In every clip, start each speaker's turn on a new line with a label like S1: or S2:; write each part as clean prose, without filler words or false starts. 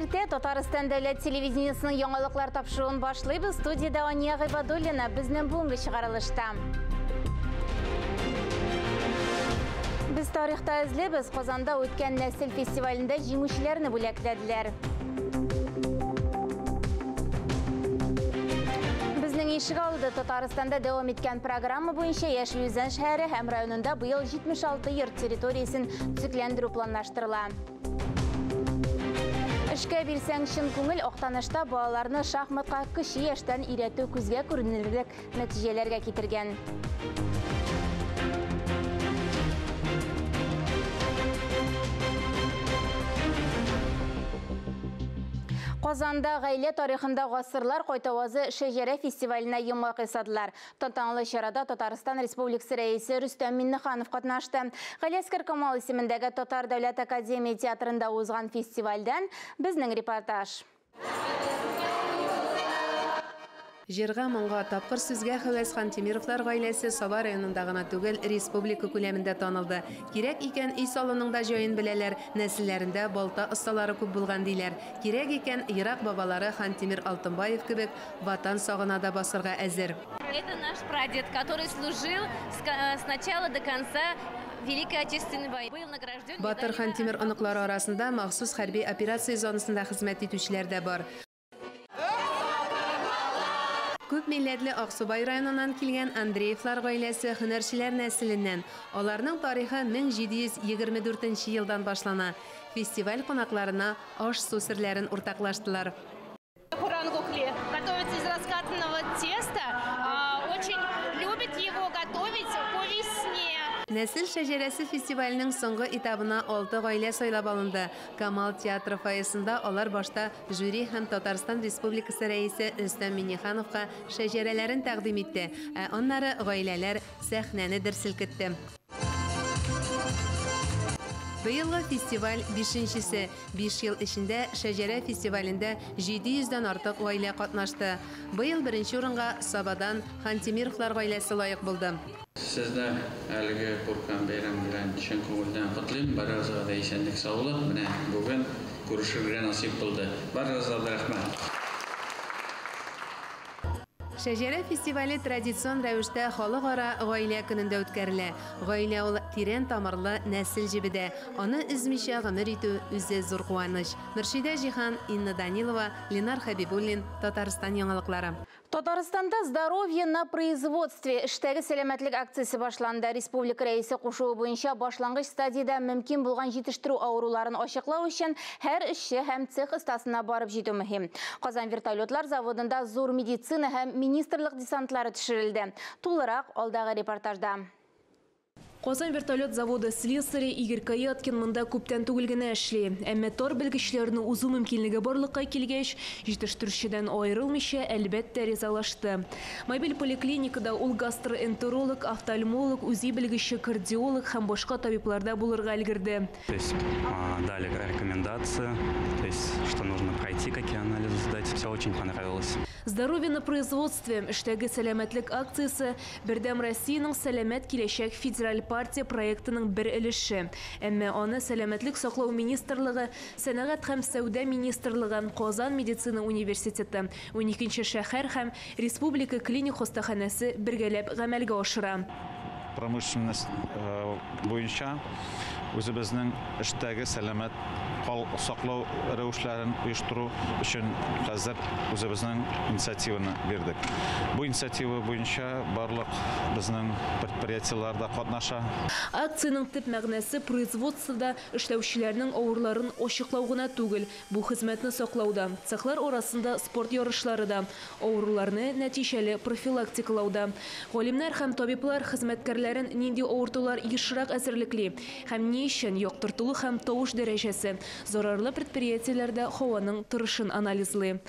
S1: Ирте Татарстан дәүләт телевидениесының яңалыклар тапшыруын башлыйбыз. Студияда Ания Гыйбадуллина безнең бүгенге чыгарылышта. Без тарихта эзлебез. Казанда үткән нәсел фестивалендә җиңүчеләрне бүләкләделәр. Безнең ишек алды Татарстанда дәвам иткән программа буенча Яшел Үзән шәһәре һәм районында быел 76 йорт территориясен төзекләндерү планлаштырыла. Эшкә бирсәң чын күңел Актанышта балаларны шахматка кече яшьтән өйрәтү күзгә күренерлек нәтиҗәләргә китергән. Казанда гаилә тарихында гасырлар кайтавазы шәҗәрә фестиваленә йомгак ясадылар. Тантаналы чарада Татарстан Республикасы рәисе Рөстәм Миннеханов катнашты. Галиәскәр Камал исемендәге Татар дәүләт академия театрында узган фестивальдән безнең репортаж.
S2: Җырга моңга тапкыр сүзгә һәвәс Хантимировлар гаиләсе Саба районында гына түгел, республика күләмендә танылды. Кирәк икән өй салуның да җаен беләләр, нәселләрендә балта осталары күп булган диләр. Кирәк икән Ирак бабалары Хантимир Алтынбаев кебек ватан сагына да басырга әзер.
S3: Это наш прадед, который служил с начала до конца Великой Отечественной войны. Был награжден.
S2: Батыр Хантимир оныклары арасында махсус хәрби операция зонасында хезмәт итүчеләр дә бар. Күп милләтле Аксубай районынан килгән Андреевлар гаиләсе һөнәрчеләр нәселеннән. Аларның тарихы 1724 елдан башлана. Фестиваль кунакларына аш-су серләрен уртаклаштылар.
S4: Хурангухли готовится из раскатанного теста. Очень любит его готовить по весне.
S2: Нәсел шәҗәрәсе фестиваленең соңгы этабына 6 гаилә сайлап алынды. Камал театры фойесында алар башта жюри һәм Татарстан Республикасы рәисе Рөстәм Миннехановка шәҗәрәләрен тәкъдим итте, ә аннары гаиләләр сәхнәне дер селкетте. Быелгы фестиваль 5-нчесе. 5 ел эчендә шәҗәрә фестивалендә 700-дән артык гаилә катнашты. Быел беренче урынга Сабадан Хантимировлар гаиләсе лаек булды.
S5: Сездә әлеге куркан бәйрәм белән чын күңелдән котлыйм. Барыгызга да исәнлек, саулык. Менә бүген күрешергә насип булды. Барыгызга да рәхмәт.
S2: Шәҗәрә фестивале традицион рәвештә халыкара гаилә көнендә үткәрелә. Гаилә ул тирән тамырлы нәсел җибедә. Аны үзмичә гомер итү үзе зур куаныч. Мөршидә Җихан, Инна Данилова, Ленар Хәбибуллин, Татарстан яңалыклары.
S1: Татарстанда здоровье на производстве эштәге сәламәтлек акциясе башланды. Республика рәисе кушуы буенча башлангыч стадияда мөмкин булган җитештерү авыруларын ачыклау өчен һәр эшче һәм цех остасына барып җитү мөһим. Казан вертолетлар заводында зур медицина һәм министрлык десантлары төшерелде. Тулырак алдагы репортажда.
S6: Казан вертолет заводы слесаре Игорь Каяткин монда күптән түгел генә эшли. Әмма тор белгечләрне узу мөмкинлеге барлыкка килгәч, җитештерүчедән аерылмыйча әлбәттә ризалашты. Мобиль поликлиникада ул гастроэнтеролог, офтальмолог, үзи белгече, кардиолог һәм башка табибларда булырга өлгерде.
S7: То есть дали рекомендации, то есть что нужно пройти, какие анализы сдать. Все очень понравилось.
S6: Здоровье на производстве эштәге сәламәтлек акциясе Бердәм Россиянең сәламәт киләчәк федераль партия проектының бер өлеше. Әмма аны сәламәтлек саклау министрлыгы, сәнәгать һәм сәүдә министрлыгы, Казан медицина университеты, 12-нче шәһәр һәм республика клиник хастаханәсе бергәләп гамәлгә ашыра.
S8: Промышленность буенча үзебезнең эштәге сәламәт саклау рәвешләрен оештыру өчен хәзер үзебезнең инициативаны бирдек. Бу инициатива буенча барлык безнең предприятиеләрдә катнаша.
S6: Акциянең төп мәгънәсе производствода эшләүчеләрнең авырларын ачыклау гына түгел, бу хезмәтне саклауда, цехлар арасында спорт ярышлары да, авыруларны нәтиҗәле профилактикалауда. Галимнәр һәм табиблар хезмәткәрләрен нинди авыртулар ешрак әзерлекли һәм ни өчен яктыртылу һәм тавыш дәрәҗәсе зарарлы предприятиеләрдә һаваның торышын анализлый.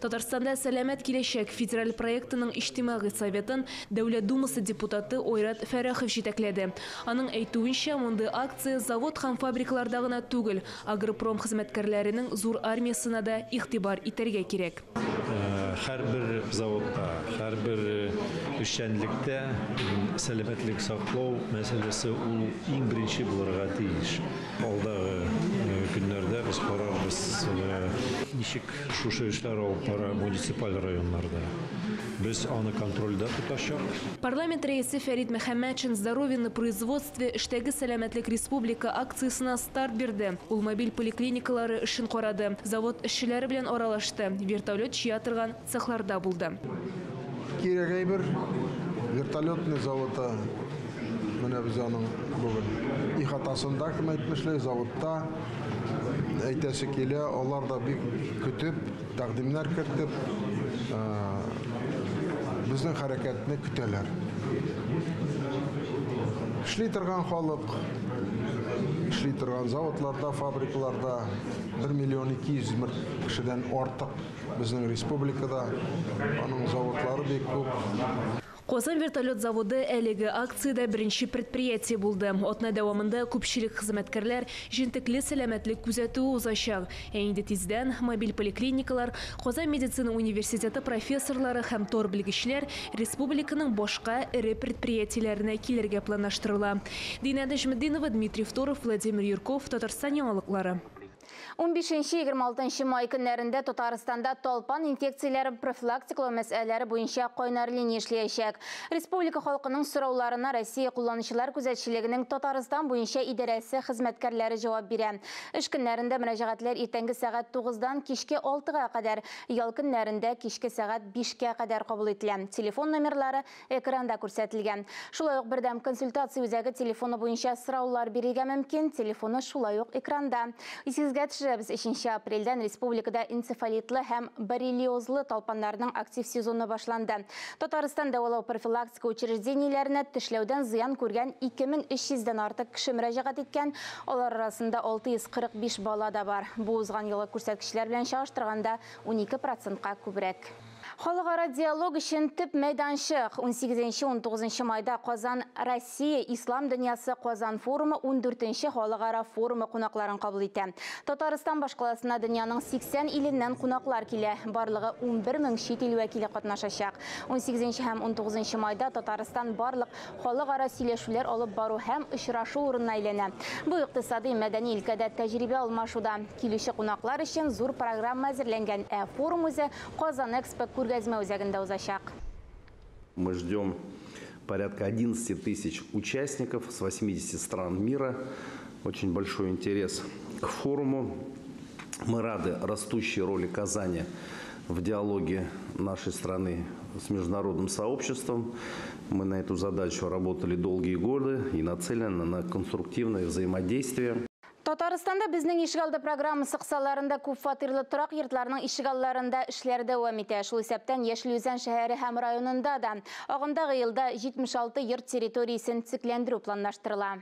S6: Татарстанда сәламәт киләчәк федераль проектының иҗтимагый советын Дәүләт думасы депутаты Ойрат Фәрәхов җитәкләде. Аның әйтүенчә, монда акция завод һәм фабрикаларда гына түгел, агропром хезмәткәрләренең зур армиясына да игътибар итәргә кирәк.
S9: Һәрбер заводта, һәрбер эшчәнлектә сәламәтлек саклау мәсьәләсе ул иң беренче булырга тиеш. Алдагы көннәрдә без карарбыз, ничек шушы эшләр алып бара муниципаль районнарда. Без аны контрольдә тотачак.
S6: Парламент рәисе Фәрит Мөхәммәтшин «Здоровье на производстве» эштәге сәламәтлек республика акциясына старт бирде. Ул мобиль поликлиникалары эшен карады. Завод эшчеләре белән аралашты. Вертолет чия торган цехларда булды.
S10: Кирәк бер вертолетный завода менә без аның бүген ихатасында кем әйтмешләр заводта әйтәсе килә, алар да бик көтеп, тәкъдимнәр кертеп безнең хәрәкәтне көтәләр. Эшли торган халык, эшли торган заводларда, фабрикаларда 1 миллион 200 мең кешедән артык безнең республикада. Аның заводлары бик күп.
S6: Казан вертолет заводы әлеге акцияда беренче предприятие булды. Атна дәвамында күпчелек хезмәткәрләр җентекле сәламәтлек күзәтүе узачак. Инде тиздән мобиль поликлиникалар, Казан медицина университеты профессорлары һәм тор белгечләр республиканың башка эре предприятиеләренә килергә планлаштырыла. Динә Нәҗметдинова, Дмитрий Второв, Владимир Юрков, Татарстан яңалыклары.
S1: 15-26 май көннәрендә Татарстанда талпан инфекцияләре профилактикалау мәсьәләләре буенча кайнар линия эшләячәк. Республика халкының сорауларына Россия кулланучылар күзәтчелегенең Татарстан буенча идарәсе хезмәткәрләре җавап бирә. Эш көннәрендә мөрәҗәгатьләр иртәнге сәгать 9-дан кичке 6-га кадәр, ял көннәрендә кичке сәгать 5-ка кадәр кабул ителә. Телефон номерлары экранда күрсәтелгән. Шулай ук бердәм консультация үзәге телефоны буенча сораулар бирергә мөмкин. Телефоны шулай ук экранда. Исегезгә төшерәбез, 3 апрельдән республикада энцефалитлы һәм боррелиозлы талпаннарның актив сезоны башланды. Татарстан дәвалау профилактика учреждениеләренә тешләүдән зыян күргән 2300-дән артык кеше мөрәҗәгать иткән. Алар арасында 645 бала да бар. Бу узган елгы күрсәткечләр белән чагыштырганда 12%-ка күбрәк. Халыкара диалог өчен төп мәйданчык 18-19 майда Казан Россия Ислам дөньясы Казан форумы 14-нче халыкара форумы кунакларын кабул итә. Татарстан башкаласына дөньяның 80 иленнән кунаклар килә. Барлыгы 11 мең чит ил вәкиле катнашачак. 18 һәм 19 майда Татарстан барлык халыкара сөйләшүләр алып бару һәм очрашу урынына әйләнә. Бу икътисади мәдәни өлкәдә тәҗрибә алмашуда. Килүче кунаклар өчен зур программа әзерләнгән. Форум үзе Казан Экспо күргәзмә үзәгендә узачак.
S11: Мы ждем порядка 11 тысяч участников с 80 стран мира. Очень большой интерес к форуму. Мы рады растущей роли Казани в диалоге нашей страны с международным сообществом. Мы на эту задачу работали долгие годы и нацелены на конструктивное взаимодействие.
S1: Татарстанда безнең ишегалды программасы кысаларында күп фатирлы торак йортларының ишегалларында эшләр дәвам итә. Шул исәптән Яшел-Үзән шәһәре һәм районында да агымдагы елда 76 йорт территориясен төзекләндерү планлаштырыла.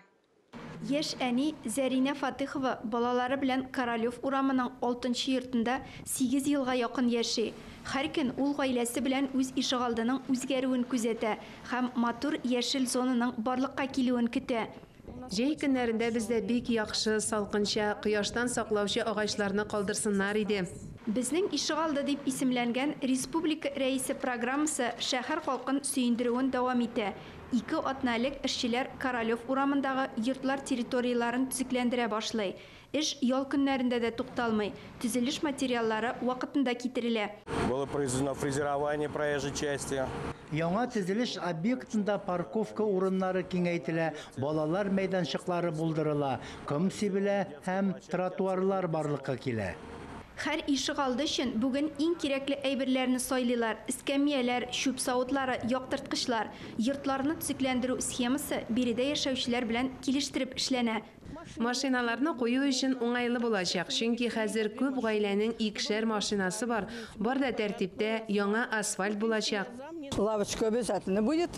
S12: Яшь әни Зәринә Фатихова балалары белән Королев урамының 6-нчы йортында 8 елга якын яши. Һәр көн ул гаиләсе белән үз ишегалдының үзгәрүен күзәтә һәм матур яшел зонаның барлыкка килүен көтә.
S2: Җәй көннәрендә бездә бик яхшы салкынча, кояштан саклаучы агачларны калдырсыннар иде.
S12: Безнең ишегалды дип исемләнгән республика рәисе программасы шәһәр халкын сөендерүен дәвам итә. 2 атналык эшчеләр Королев урамындагы йортлар территорияларын төзекләндерә башлый. Эш ял көннәрендә дә тукталмый. Төзелеш материаллары вакытында китерелә.
S13: Было произведено фрезерование проезжей части.
S14: Яңа төзелеш объектында парковка урыннары киңәйтелә, балалар мәйданчыклары булдырыла, ком сибелә һәм тротуарлар барлыкка килә.
S12: Һәр ишегалды өчен бүген иң кирәкле әйберләрне сайлыйлар. Эскәмияләр, чүп савытлары, яктырткычлар, йортларны төзекләндерү схемасы биредә яшәүчеләр белән килештереп эшләнә.
S2: Машиналарны кую өчен уңайлы булачак, чөнки хәзер күп гаиләнең икешәр машинасы бар. Бар да тәртиптә яңа асфальт булачак.
S15: Лавочка обязательно будет.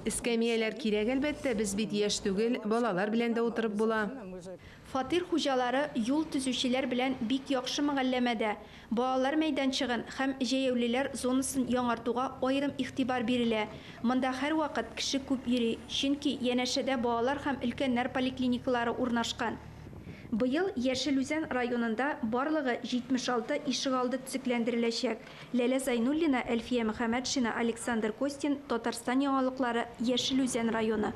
S2: Эскәмияләр кирәк әлбәттә, без бит яшь түгел, балалар белән дә утырып була.
S12: Фатир хуҗалары юл төзүчеләр белән бик яхшы мөгамәләдә. Балалар мәйданчыгын һәм җәяүлеләр зонасын яңартуга аерым игътибар бирелә. Монда һәр вакыт кеше күп йөри, чөнки янәшәдә балалар һәм өлкәннәр поликлиникалары урнашкан. Быйыл Яшелүзән районында барлыгы 76 ишегалды төзекләндереләчәк. Ләлә Зайнуллина, Әлфия Мөхәммәтшина, Александр Костин, Татарстан яңалыклары, Яшелүзән районы.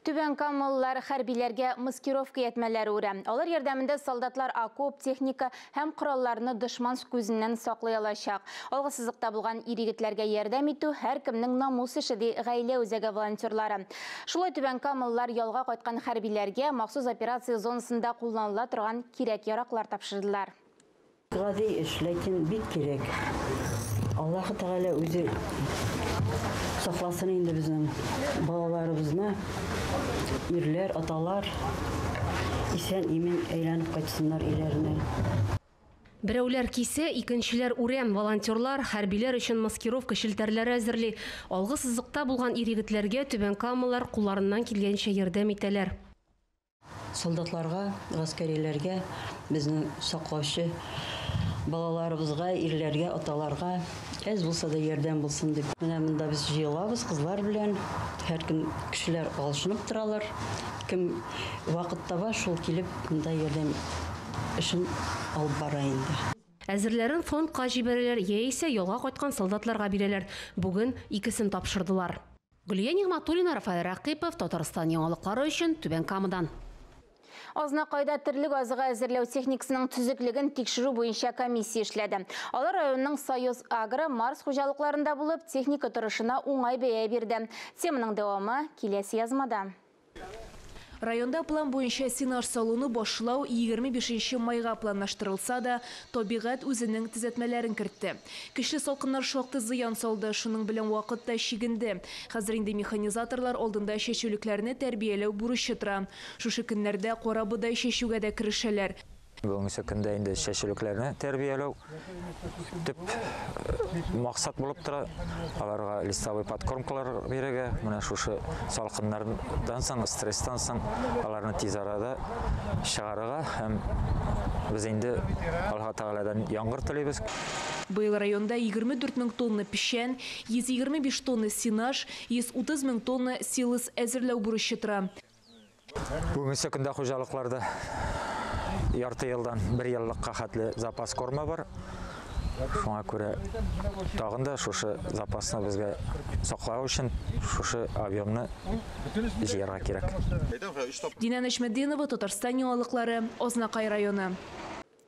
S1: Түбән Камаллар хәрбиләргә маскировка ятмәләре үрә. Алар ярдәмендә солдатлар окоп, техника һәм коралларны дошман күзеннән саклый алачак. Алгысызлыкта булган ир-егетләргә ярдәм итү һәркемнең намус ише, ди гаилә үзәге волонтерлары. Шулай Түбән Камаллар ялга кайткан хәрбиләргә махсус операция зонасында кулланыла торган кирәк-яраклар тапшырдылар.
S16: Гади эш, ләкин бик кирәк. Аллаһы Тәгалә үзе сакласын инде безнең балаларыбызны, ирләр, аталар исән-имин әйләнеп кайтсыннар өйләренә.
S17: Берәүләр кисе, икенчеләр үрәм, волонтерлар хәрбиләр өчен маскировка шелтәрләре әзерли. Алгысызлыкта булган ир-егетләргә Түбән Камаллар кулларыннан килгәнчә ярдәм итәләр.
S16: Солдатларга, гаскәриләргә, безнең саклаучы балаларыбызга, ирләргә, аталарга әз булса да ярдәм булсын дип. Менә монда без җыелабыз кызлар белән. Һәр көн кешеләр алышынып торалар. Кем вакыт таба, шул килеп монда ярдәм эшен алып бара инде.
S17: Әзерләрен фондка җибәрәләр, яисә ялга кайткан солдатларга бирәләр. Бүген икесен тапшырдылар. Гөлия Нигъматуллина, Рафаэль Рәкыйпов, Татарстан яңалыклары өчен Түбән Камадан.
S1: Азнакайда терлек азыга әзерләү техникасының төзеклеген тикшерү буенча комиссия эшләде. Алар районның Союз Агро, Марс хуҗалыкларында булып, техника торышына уңай бәя бирде. Теманың дәвамы киләсе язмада.
S6: Районда план буенча синаж салуны башлау 25 майга планлаштырылса да, табигать үзенең төзәтмәләрен кертте. Көчле салкыннар шактый зыян салды, шуның белән вакыт та чигенде. Хәзер инде механизаторлар алдында чәчүлекләрне тәрбияләү бурычы тора. Шушы көннәрдә кара бодай чәчүгә дә керешәләр.
S18: Бүгенге көндә инде чәчүлекләрне тәрбияләү төп максат булып тора. Аларга листовой подкормкалар бирергә, менә шушы салкыннардан соң, стресстан соң аларны тиз арада чыгарырга һәм без инде Аллаһ Тәгаләдән яңгыр телибез.
S6: Быел районда 24 000 тонна пешән, 125 тонна синаж, 130 000 тонна силос әзерләү бурычы тора.
S18: Бүгенге көндә хуҗалыкларда ярты елдан 1 еллыкка хәтле запас корма бар. Шуңа күрә тагын да шушы запасны безгә саклау өчен шушы объемны җыярга кирәк.
S6: Динә Нәҗмәдинова, Татарстан яңалыклары, Азнакай районы.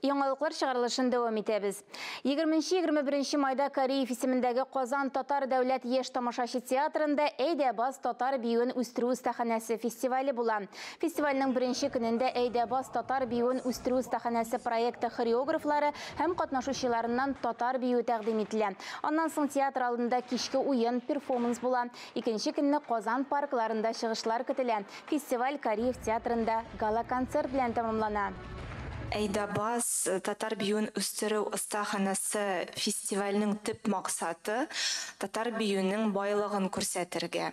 S1: Яңалыклар чыгарылышын дәвам итәбез. 20-21 майда Кариев исемендәге Казан Татар дәүләт яшь тамашачы театрында «Әйдә бас татар биюен үстерү остаханәсе» фестивале була. Фестивальнең беренче көнендә «Әйдә бас татар биюен үстерү остаханәсе» проекты хореографлары һәм катнашучыларыннан татар биюе тәкъдим ителә. Аннан соң театр алдында кичке уен, перформанс була. Икенче көнне Казан паркларында чыгышлар көтелә. Фестиваль Кариев театрында гала-концерт белән тәмамлана.
S19: «Әйдә бас татар биюен үстерү остаханәсе» фестивальнең төп максаты татар биюенең байлыгын күрсәтергә.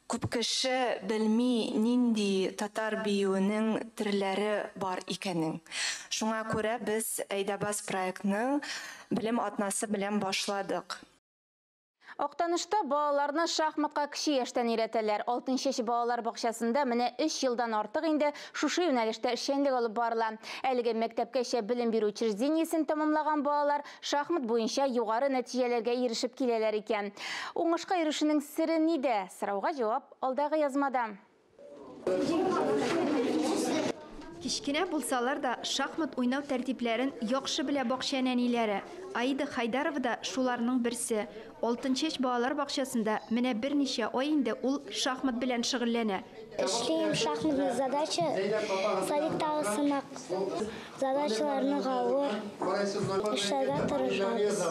S19: Күп кеше белми нинди татар биюенең төрләре бар икәнен. Шуңа күрә без «Әйдә бас» проектны белем атнасы белән башладык.
S1: Актанышта балаларны шахматка кичә яшьтән өйрәтәләр. 6 яшь балалар бакчасында менә 3 елдан артык инде шушы юнәлештә эшчәнлек алып барыла. Әлеге мәктәпкәчә белем бирү учреждениесен тәмамлаган балалар шахмат буенча югары нәтиҗәләргә ирешеп киләләр икән. Уңышка ирешүнең сире нидә? Сорауга җавап алдагы язмада.
S12: Кичкенә булсалар да шахмат уйнау тәртипләрен яхшы белә бакча нәниләре. Аида Хайдарова да шуларның берсе. 6 яшь балалар бакчасында менә берничә ай инде ул шахмат белән шөгыльләнә.
S20: Эшлим шахматный задача, садиктагы сынак задачаларны гавыр, эшләргә тырышабыз.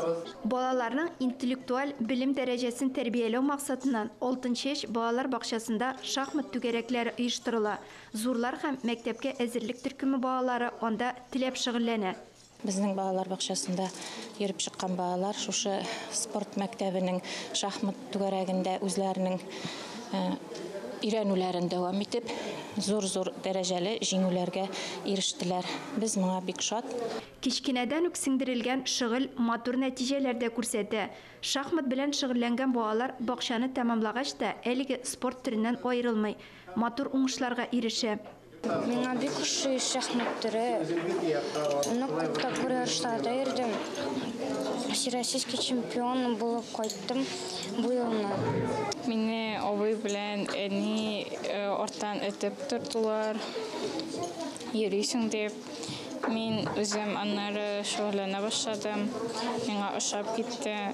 S12: Балаларның интеллектуаль белем дәрәҗәсен тәрбияләү максатыннан 6 яшь балалар бакчасында шахмат түгәрәкләре оештырыла. Зурлар һәм мәктәпкә әзерлек төркеме балалары анда теләп шөгыльләнә.
S21: Безнең балалар бакчасында йөреп чыккан балалар шушы спорт мәктәбенең шахмат түгәрәгендә үзләренең өйрәнүләрен дәвам итеп, зур-зур дәрәҗәле җиңүләргә ирештеләр. Без моңа бик шат.
S12: Кичкенәдән үк сиңдерелгән шөгыль матур нәтиҗәләрдә күрсәтә. Шахмат белән шөгыльләнгән балалар бакчаны тәмамлагач та әлеге спорт төреннән аерылмый, матур уңышларга ирешә.
S20: Миңа бик ошый шахмат түрі. Оны күптеп ярыштарда йөрдем. Всероссийский чемпион булып кайттым бу елны.
S3: Мине абый белән әни ортан этеп тордылар. Йөрисең дип. Мин үзем аннары шөгыльләнә башладым. Миңа ошап китте.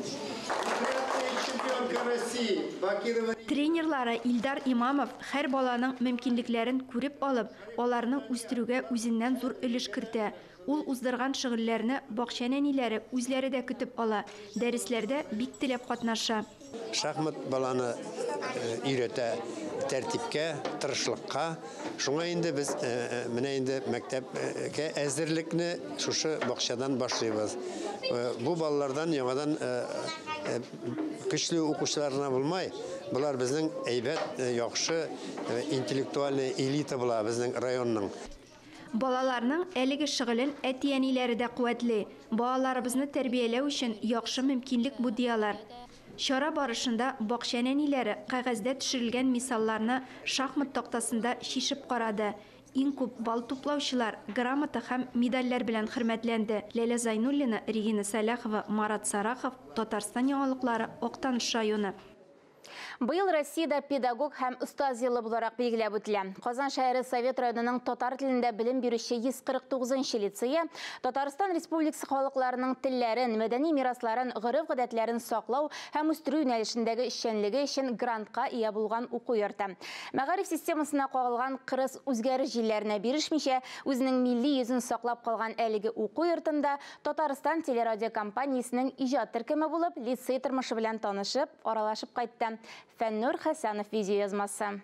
S12: Тренерлары Илдар Имамов һәр баланың мөмкинлекләрен күреп алып, аларны үстерүгә үзеннән зур өлеш кертә. Ул уздырган шөгыльләрне бакча нәниләре үзләре дә көтеп ала. Дәресләрдә бик теләп катнаша.
S22: Шахмат баланы өйрәтә тәртипкә, тырышлыкка. Шуңа инде без менә инде мәктәпкә әзерлекне шушы бакчадан башлыйбыз. Бу балалардан яңадан көчле укучыларына булмай, булар безнең әйбәт, яхшы интеллектуаль элита була безнең районның.
S12: Балаларның әлеге шөгылен әти-әниләре дә куәтле. Балаларыбызны тәрбияләү өчен яхшы мөмкинлек бу диялар. Шара барышында бакча нәниләре кәгазьдә төшерелгән мисалларны шахмат тактасында шишеп карады. Иң күп бал туплаучылар грамота һәм медальләр белән хөрмәтләнде. Ләйлә Зайнуллина, Регина Саляхова, Марат Сарахов, Татарстан яңалыклары, Октаныш районы.
S1: Быел Россияда педагог һәм ұстаз елы буларак билгеләп үтелә. Казан шәһәре Совет районының татар телендә белем бирүче 149-нчы лицейы Татарстан Республикасы халыкларының телләрен, мәдәни мирасларын, гореф-гадәтләрен саклау һәм үстерү юнәлешендәге эшчәнлеге өчен грантка ия булган уку йорты. Мәгариф системасына кагылган кырыс үзгәреш җилләренә бирешмичә, үзенең милли йөзен саклап калган әлеге уку йортында Татарстан телерадиокомпаниясенең иҗат төркеме булып, лицей тормышы белән танышып, аралашып кайтты. Фәннур Хәсәнов видеоязмасы.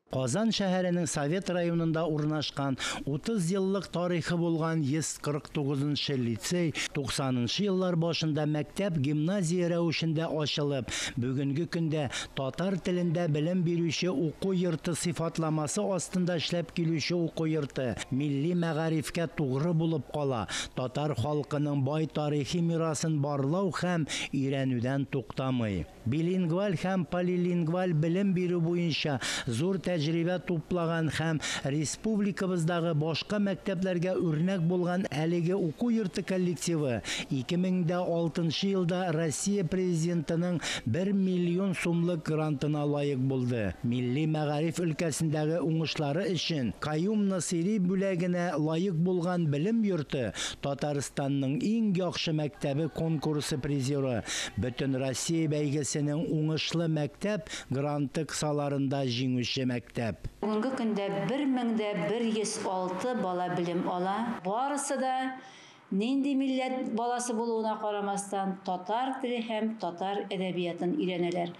S14: Казан шәһәренең Совет районында урнашкан 30 еллык тарихы булган 149-нчы лицей 90-нчы еллар башында мәктәп гимназия рәвешендә ачылып, бүгенге көндә татар телендә белем бирүче уку йорты сыйфатламасы астында эшләп килүче уку йорты милли мәгарифкә тугры булып кала. Татар халкының бай тарихи мирасын барлау һәм өйрәнүдән туктамый. Билингваль һәм полилингваль белем бирү буенча зур тәҗрибә туплаган һәм республикабыздагы башка мәктәпләргә үрнәк булган әлеге уку йорты коллективы 2006 елда Россия президентының 1 миллион сумлык грантына лайык булды. Милли мәгариф өлкәсендәге уңышлары өчен Каюм Насыйри бүләгенә лайык булган белем йорты Татарстанның иң яхшы мәктәбе конкурсы призеры, Бөтен Россия бәйгесенең уңышлы мәктәп гранты кысаларында җиңүче мәктәп.
S23: Бүгенге көндә 1106 бала белем ала. Барысы да нинди милләт баласы булуына карамастан татар теле һәм татар әдәбиятын өйрәнәләр.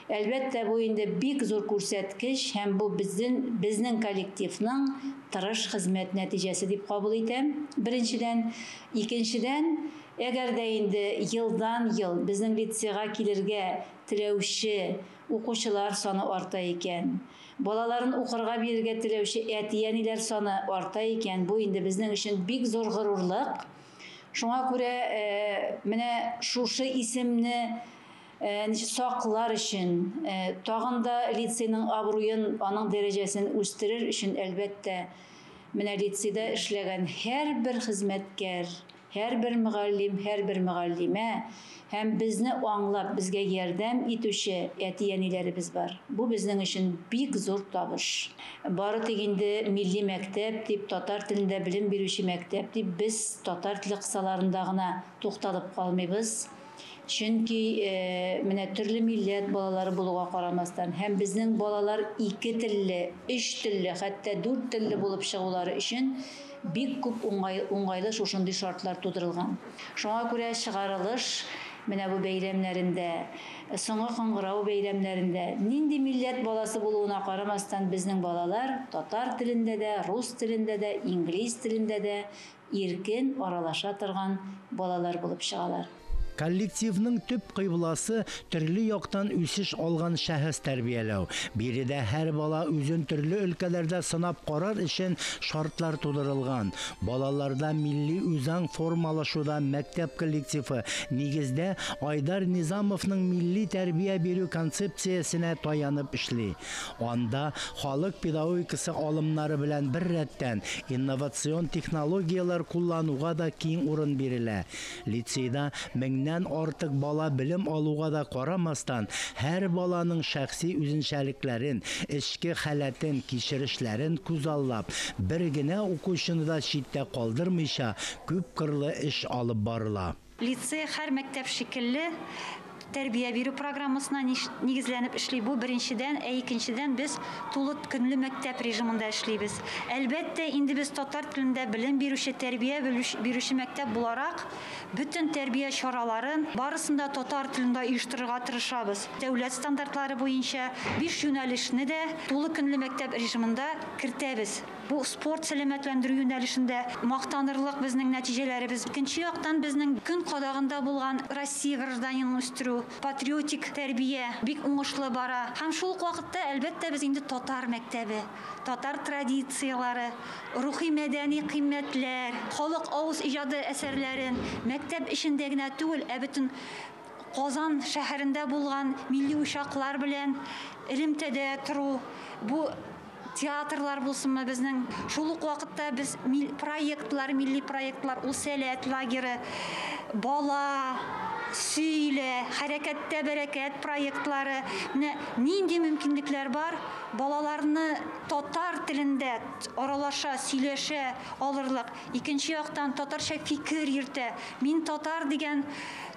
S23: Әлбәттә, бу инде бик зур күрсәткеч һәм бу безнең коллективның тырыш хезмәт нәтиҗәсе дип кабул итәм. Беренчедән, икенчедән, әгәр дә инде елдан-ел безнең лицейга килергә теләүче укучылар саны арта икән, балаларын укырга бирергә теләүче әти-әниләр саны арта икән, бу инде безнең өчен бик зур горурлык. Шуңа күрә менә шушы исемне саклар өчен, тагын да лицейның абруен, аның дәрәҗәсен үстерер өчен әлбәттә менә лицейда эшләгән һәрбер хезмәткәр, һәрбер мөгаллим, һәрбер мөгаллимә һәм безне аңлап, безгә ярдәм итүче әти-әниләребез бар. Бу безнең өчен бик зур табыш. Бары тик инде милли мәктәп дип, татар телендә белем бирүче мәктәп дип, без татар теле кысаларында гына тукталып калмыйбыз. Чөнки менә төрле милләт балалары булуга карамастан һәм безнең балалар 2 телле, 3 телле, хәтта 4 телле булып чыгулары өчен бик күп уңайлы шушындый шартлар тудырылган. Шуңа күрә чыгарылыш менә бу бәйрәмнәрендә, соңгы кыңгырау бәйрәмнәрендә нинди милләт баласы булуына карамастан безнең балалар татар телендә дә, рус телендә дә, инглиз телендә дә иркен аралаша торган балалар булып чыгалар.
S14: Коллективның төп кыйбласы төрле яктан үсеш алган шәхес тәрбияләү. Биредә һәр бала үзен төрле өлкәләрдә сынап карар өчен шартлар тудырылган. Балаларда милли үзаң формалашуда мәктәп коллективы нигездә Айдар Низамовның милли тәрбия бирү концепциясенә таянып эшли. Анда халык педагогикасы алымнары белән бер рәттән инновацион технологиялар куллануга да киң урын бирелә. Лицейда меңнән артык бала белем алуга да карамастан, һәр баланың шәхси үзенчәлекләрен, эчке халәтен, кичерешләрен күзаллап, бер генә укучыны да читтә калдырмыйча күп кырлы эш алып барыла.
S4: Лицей һәр мәктәп шикелле тәрбия бирү программасына нигезләнеп эшли. Бу беренчедән, икенчедән без тулы көнле мәктәп режимында эшлибез. Әлбәттә, инде без татар телендә белем бирүче, тәрбия бирүче мәктәп буларак, бөтен тәрбия чараларын барысында татар телендә оештырырга тырышабыз. Дәүләт стандартлары буенча 5 юнәлешне дә тулы көнле мәктәп режимында кертәбез. Бу спорт сәламәтләндерү юнәлешендә мактанырлык безнең нәтиҗәләребез. Икенче яктан безнең көн кадагында булган Россия гражданин үстерү, патриотик тәрбия бик уңышлы бара. Һәм шул ук вакытта әлбәттә без инде татар мәктәбе, татар традициялары, рухи мәдәни кыйммәтләр, халык авыз иҗады әсәрләрен мәктәп эчендә генә түгел, бөтен Казан шәһәрендә булган милли учаклар белән элемтәдә тору, бу театрлар булсынмы безнең, шул ук вакытта без милли проектлар, ул сәләт лагере, бала, сөйлә, хәрәкәттә бәрәкәт проектлары, нинди мөмкинлекләр бар, балаларны татар телендә аралаша, сөйләшә алырлык. Икенче яктан татарча фикер йөртә. Мин татар дигән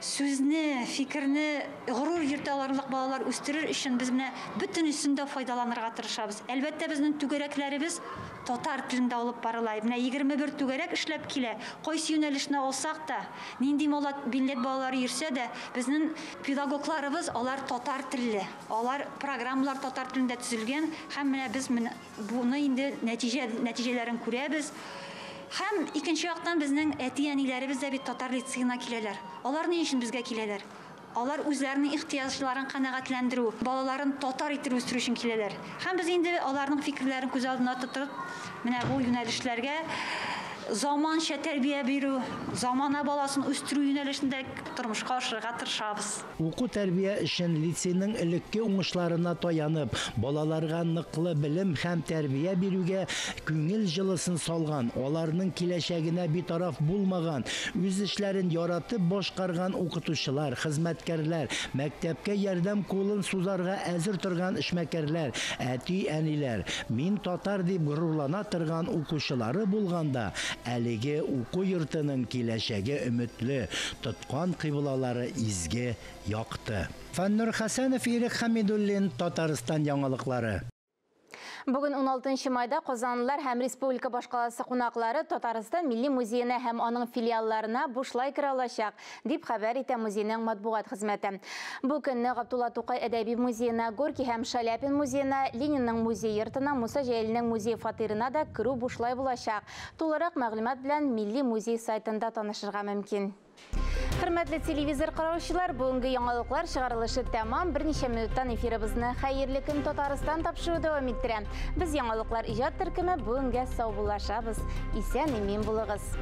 S4: сүзне, фикерне горур йөртә алырлык балалар үстерер өчен без менә бөтенесен дә файдаланырга тырышабыз. Әлбәттә безнең түгәрәкләребез татар телендә алып барыла. Менә 21 түгәрәк эшләп килә. Кайсы юнәлешне алсак та, нинди милләт балалары йөрсә дә, безнең педагогларыбыз алар татар телле. Алар программалар татар телендә төзелгән, һәм менә без буны инде нәтиҗәләрен күрәбез. Һәм икенче яктан безнең әти-әниләребез дә бит татар лицейына киләләр. Алар ни өчен безгә киләләр? Алар үзләренең ихтыяҗларын канәгатьләндерү, балаларын татар итеп үстерү өчен киләләр. Һәм без инде аларның фикерләрен күз алдына тотып, менә бу юнәлешләргә заманча тәрбия бирү, замана баласын үстерү юнәлешендә тормышка ашырга тырышабыз.
S14: Уку тәрбия өчен лицейның элекке уңышларына таянып, балаларга ныклы белем һәм тәрбия бирүгә күңел җылысын салган, аларның киләчәгенә битараф булмаган, үз эшләрен яратып башкарган укытучылар, хезмәткәрләр, мәктәпкә ярдәм кулын сузарга әзер торган эшмәкәрләр, әти-әниләр, мин татар дип горурлана торган укучылары булганда, әлеге уку йортының киләчәге өметле, тоткан кыйблалары изге, якты. Фаннур Хәсәнов, Ирек Хәмидуллин, Татарстан яңалыклары.
S1: Бүген 16 майда Казанлылар һәм республика башкаласы кунаклары Татарстан милли музеена һәм аның филиалларына бушлай кире алачак, дип хәбәр итә музейның матбугат хезмәте. Бу көнне Габдулла Тукай әдәби музеена, Горький һәм Шаляпин музеена, Ленинның музей йортына, Муса Җәлилнең музей фатирына да кирү бушлай булачак. Тулырак мәгълүмат белән милли музей сайтында танышырга мөмкин. Хөрмәтле телевизор караучылар, бүгенге яңалыклар чыгарылышы тәмам. Берничә минуттан эфирыбызны хәерле көн Татарстан тапшыру дәвам иттерә. Без яңалыклар иҗат төркеме бүгенгә сау булашабыз. Исән-имин булыгыз.